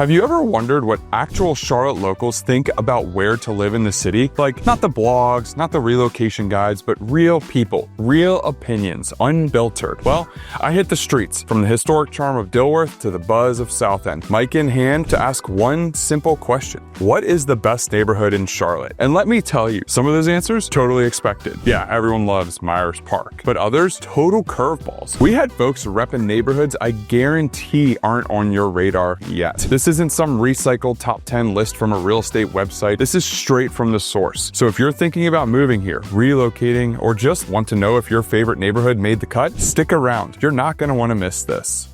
Have you ever wondered what actual Charlotte locals think about where to live in the city? Like, not the blogs, not the relocation guides, but real people, real opinions, unfiltered. Well, I hit the streets, from the historic charm of Dilworth to the buzz of South End, mic in hand, to ask one simple question. What is the best neighborhood in Charlotte? And let me tell you, some of those answers, totally expected. Yeah, everyone loves Myers Park, but others, total curveballs. We had folks repping neighborhoods I guarantee aren't on your radar yet. This isn't some recycled top 10 list from a real estate website. This is straight from the source. So if you're thinking about moving here, relocating, or just want to know if your favorite neighborhood made the cut, stick around. You're not going to want to miss this.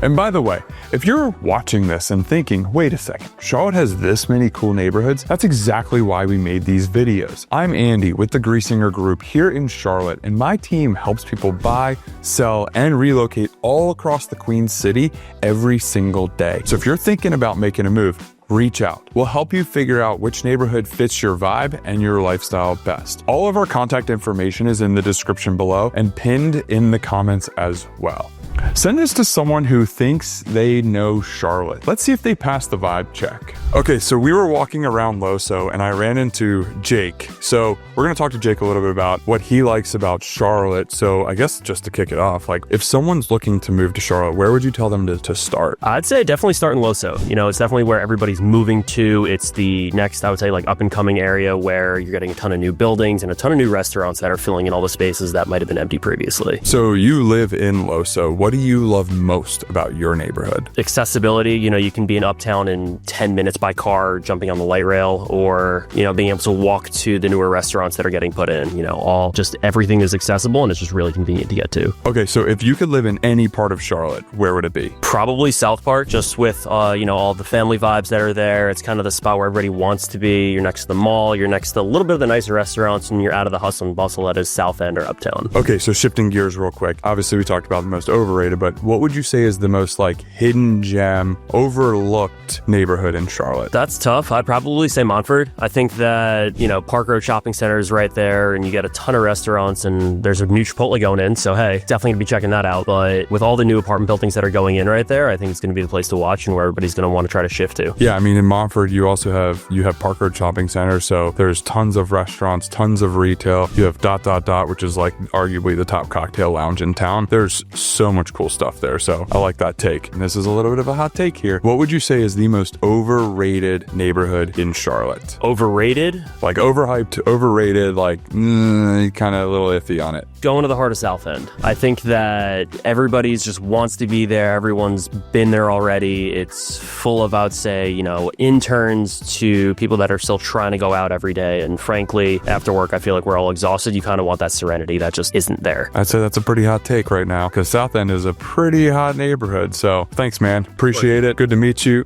And by the way, if you're watching this and thinking, wait a second, Charlotte has this many cool neighborhoods, that's exactly why we made these videos. I'm Andy with the Griesinger Group here in Charlotte, and my team helps people buy, sell, and relocate all across the Queen City every single day. So if you're thinking about making a move, reach out. We'll help you figure out which neighborhood fits your vibe and your lifestyle best. All of our contact information is in the description below and pinned in the comments as well. Send this to someone who thinks they know Charlotte. Let's see if they pass the vibe check. Okay, so we were walking around LoSo and I ran into Jake. So we're gonna talk to Jake a little bit about what he likes about Charlotte. So I guess just to kick it off, like if someone's looking to move to Charlotte, where would you tell them to start? I'd say definitely start in LoSo. You know, it's definitely where everybody's moving to. It's the next, I would say, like up and coming area where you're getting a ton of new buildings and a ton of new restaurants that are filling in all the spaces that might have been empty previously. So you live in LoSo. What do you love most about your neighborhood? Accessibility. You know, you can be in Uptown in 10 minutes by car, jumping on the light rail, or, you know, being able to walk to the newer restaurants that are getting put in. You know, just everything is accessible and it's just really convenient to get to. Okay, so if you could live in any part of Charlotte, where would it be? Probably South Park, just with, you know, all the family vibes that are there. It's kind of the spot where everybody wants to be. You're next to the mall, you're next to a little bit of the nicer restaurants, and you're out of the hustle and bustle that is South End or Uptown. Okay, so shifting gears real quick. Obviously, we talked about the most overrated, but what would you say is the most like hidden gem, overlooked neighborhood in Charlotte? That's tough. I'd probably say Montford. I think that, you know, Park Road Shopping Center is right there and you get a ton of restaurants and there's a new Chipotle going in. So, hey, definitely gonna be checking that out. But with all the new apartment buildings that are going in right there, I think it's gonna be the place to watch and where everybody's gonna want to try to shift to. Yeah, I mean, in Montford, you also have Park Road Shopping Center. So there's tons of restaurants, tons of retail. You have ... which is like arguably the top cocktail lounge in town. There's so much cool stuff there. So I like that take. And this is a little bit of a hot take here. What would you say is the most overrated neighborhood in Charlotte? Overrated? Like overhyped, overrated, like kind of a little iffy on it. Going to the heart of South End. I think that everybody's just wants to be there. Everyone's been there already. It's full of, I would say, you know, interns to people that are still trying to go out every day. And frankly, after work, I feel like we're all exhausted. You kind of want that serenity that just isn't there. I'd say that's a pretty hot take right now because South End is a pretty hot neighborhood. So thanks, man. Appreciate it. Good to meet you.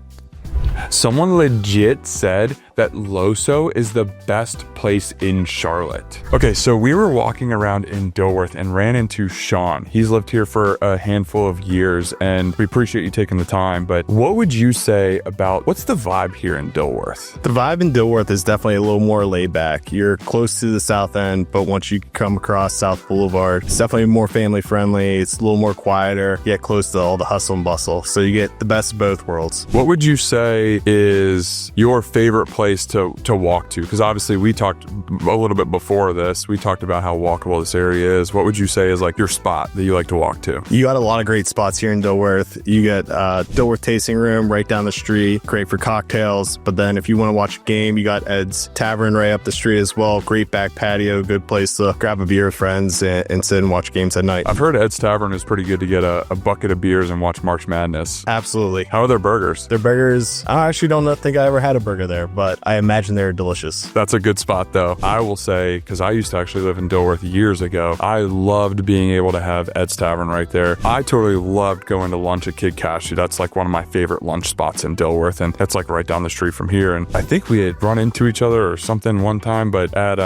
Someone legit said that LoSo is the best place in Charlotte. Okay, so we were walking around in Dilworth and ran into Sean. He's lived here for a handful of years and we appreciate you taking the time, but what would you say about what's the vibe here in Dilworth? The vibe in Dilworth is definitely a little more laid back. You're close to the South End, but once you come across South Boulevard, it's definitely more family friendly. It's a little more quieter, yet close to all the hustle and bustle. So you get the best of both worlds. What would you say is your favorite place to walk to? Because obviously we talked a little bit before this. We talked about how walkable this area is. What would you say is like your spot that you like to walk to? You got a lot of great spots here in Dilworth. You get Dilworth Tasting Room right down the street, great for cocktails. But then if you want to watch a game, you got Ed's Tavern right up the street as well. Great back patio, good place to grab a beer with friends and sit and watch games at night. I've heard Ed's Tavern is pretty good to get a bucket of beers and watch March Madness. Absolutely. How are their burgers? Their burgers, I actually don't think I ever had a burger there, but I imagine they're delicious. That's a good spot though. I will say, because I used to actually live in Dilworth years ago, I loved being able to have Ed's Tavern right there. I totally loved going to lunch at Kid Cashew. That's like one of my favorite lunch spots in Dilworth, and that's like right down the street from here. And I think we had run into each other or something one time, but at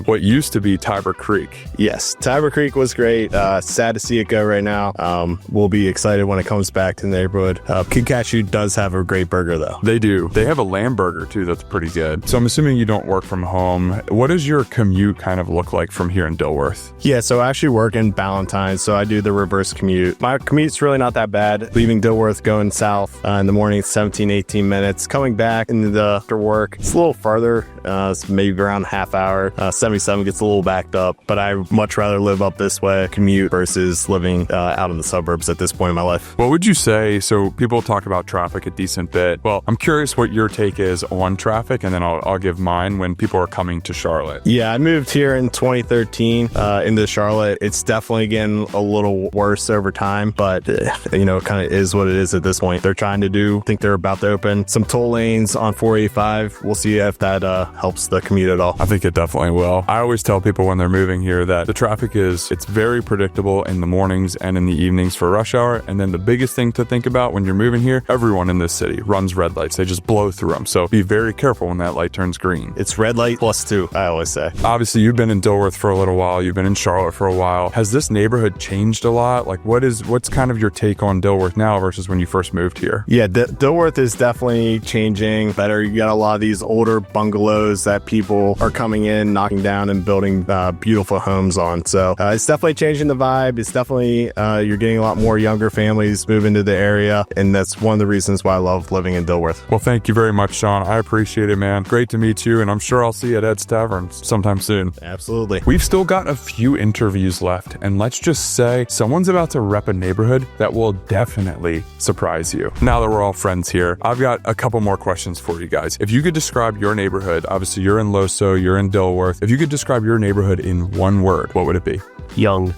what used to be Tiber Creek. Yes, Tiber Creek was great. Sad to see it go right now. We'll be excited when it comes back to the neighborhood. Kid Cashew does have a great burger though. They do. They have a lamb burger too that's pretty good. So I'm assuming you don't work from home. What does your commute kind of look like from here in Dilworth? Yeah, so I actually work in Ballantyne, so I do the reverse commute. My commute's really not that bad. Leaving Dilworth, going south in the morning, it's 17, 18 minutes. Coming back after work, it's a little farther. It's maybe around half hour. 77 gets a little backed up, but I much rather live up this way, commute, versus living out in the suburbs at this point in my life. What would you say? So people talk about traffic a decent bit. Well, I'm curious what your take is on traffic, and then I'll give mine when people are coming to Charlotte. Yeah, I moved here in 2013 into Charlotte. It's definitely getting a little worse over time, but it kind of is what it is at this point. They're trying to think they're about to open some toll lanes on 485. We'll see if that helps the commute at all. I think it definitely will. I always tell people when they're moving here that the traffic it's very predictable in the mornings and in the evenings for rush hour. And then the biggest thing to think about when you're moving here, everyone in this city runs red lights. They just blow through them. So be very careful when that light turns green. It's red light +2, I always say. Obviously, you've been in Dilworth for a little while. You've been in Charlotte for a while. Has this neighborhood changed a lot? Like, what's kind of your take on Dilworth now versus when you first moved here? Yeah, Dilworth is definitely changing better. You got a lot of these older bungalows that people are coming in, knocking down, and building beautiful homes on. So it's definitely changing the vibe. It's definitely, you're getting a lot more younger families moving to the area. And that's one of the reasons why I love living in Dilworth. Well, thank you very much, Sean. I appreciate it, man. Great to meet you. And I'm sure I'll see you at Ed's Tavern sometime soon. Absolutely. We've still got a few interviews left. And let's just say someone's about to rep a neighborhood that will definitely surprise you. Now that we're all friends here, I've got a couple more questions for you guys. If you could describe your neighborhood, obviously you're in LoSo, you're in Dilworth. If you could describe your neighborhood in one word, what would it be? Young.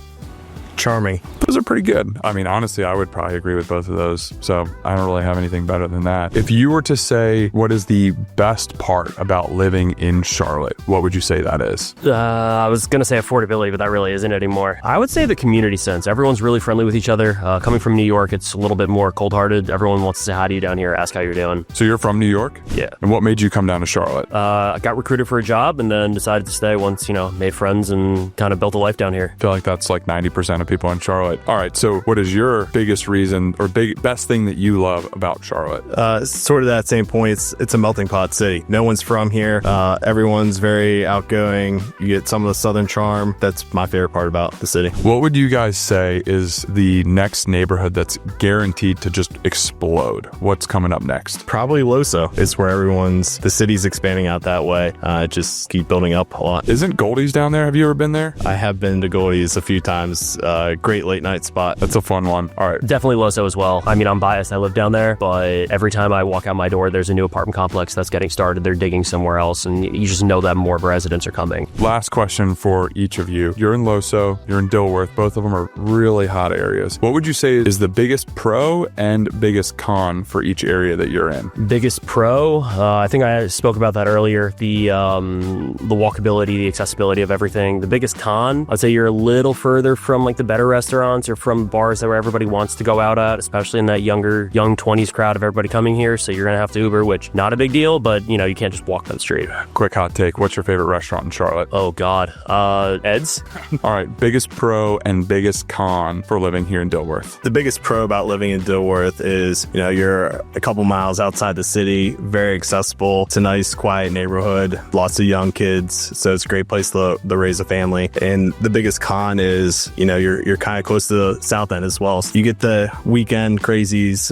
Charming. Those are pretty good. I mean, honestly, I would probably agree with both of those. So I don't really have anything better than that. If you were to say what is the best part about living in Charlotte, what would you say that is? I was going to say affordability, but that really isn't anymore. I would say the community sense. Everyone's really friendly with each other. Coming from New York, it's a little bit more cold-hearted. Everyone wants to say hi to you down here, ask how you're doing. So you're from New York? Yeah. And what made you come down to Charlotte? I got recruited for a job and then decided to stay once, made friends and kind of built a life down here. I feel like that's like 90% of people in Charlotte. All right, so what is your biggest reason or best thing that you love about Charlotte? Sort of that same point. It's a melting pot city. No one's from here. Everyone's very outgoing. You get some of the southern charm. That's my favorite part about the city. What would you guys say is the next neighborhood that's guaranteed to just explode? What's coming up next? Probably LoSo. It's where the city's expanding out that way. Just keep building up a lot. Isn't Goldie's down there? Have you ever been there? I have been to Goldie's a few times. Great late night spot. That's a fun one. All right. Definitely LoSo as well. I mean, I'm biased. I live down there, but every time I walk out my door, there's a new apartment complex that's getting started. They're digging somewhere else, and you just know that more residents are coming. Last question for each of you. You're in LoSo, you're in Dilworth. Both of them are really hot areas. What would you say is the biggest pro and biggest con for each area that you're in? Biggest pro? I think I spoke about that earlier. The walkability, the accessibility of everything. The biggest con, I'd say you're a little further from like the better restaurants or from bars that where everybody wants to go out at, especially in that young 20s crowd of everybody coming here. So you're going to have to Uber, which not a big deal, but you can't just walk down the street. Quick hot take. What's your favorite restaurant in Charlotte? Oh God. Ed's. All right. Biggest pro and biggest con for living here in Dilworth. The biggest pro about living in Dilworth is, you're a couple miles outside the city, very accessible. It's a nice, quiet neighborhood, lots of young kids. So it's a great place to raise a family. And the biggest con is, you're kind of close to the South End as well. So you get the weekend crazies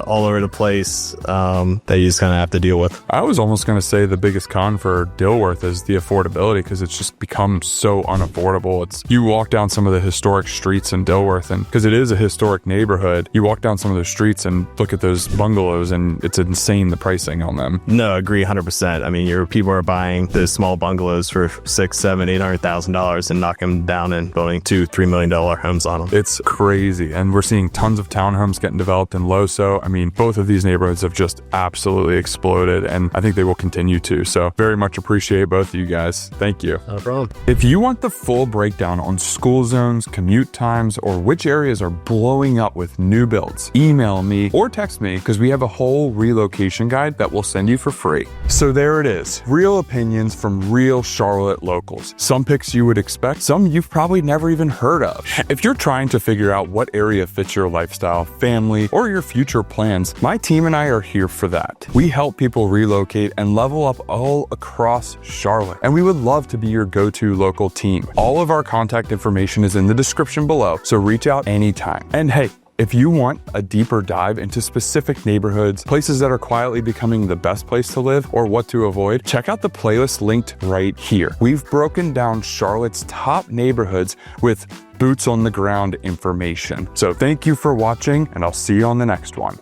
all over the place that you just kind of have to deal with. I was almost going to say the biggest con for Dilworth is the affordability, because it's just become so unaffordable. You walk down some of the historic streets in Dilworth, and because it is a historic neighborhood, you walk down some of those streets and look at those bungalows, and it's insane the pricing on them. No, I agree 100%. I mean, your people are buying those small bungalows for $600,000, $700,000, $800,000 and knocking them down and building $2-3 million homes on them. It's crazy. And we're seeing tons of townhomes getting developed in LoSo. I mean, both of these neighborhoods have just absolutely exploded, and I think they will continue to. So very much appreciate both of you guys. Thank you. No problem. If you want the full breakdown on school zones, commute times, or which areas are blowing up with new builds, email me or text me, because we have a whole relocation guide that we'll send you for free. So there it is. Real opinions from real Charlotte locals. Some picks you would expect, some you've probably never even heard of. If you're trying trying to figure out what area fits your lifestyle, family, or your future plans, my team and I are here for that. We help people relocate and level up all across Charlotte, and we would love to be your go-to local team. All of our contact information is in the description below, so reach out anytime. And hey, if you want a deeper dive into specific neighborhoods, places that are quietly becoming the best place to live, or what to avoid, check out the playlist linked right here. We've broken down Charlotte's top neighborhoods with boots on the ground information. So thank you for watching, and I'll see you on the next one.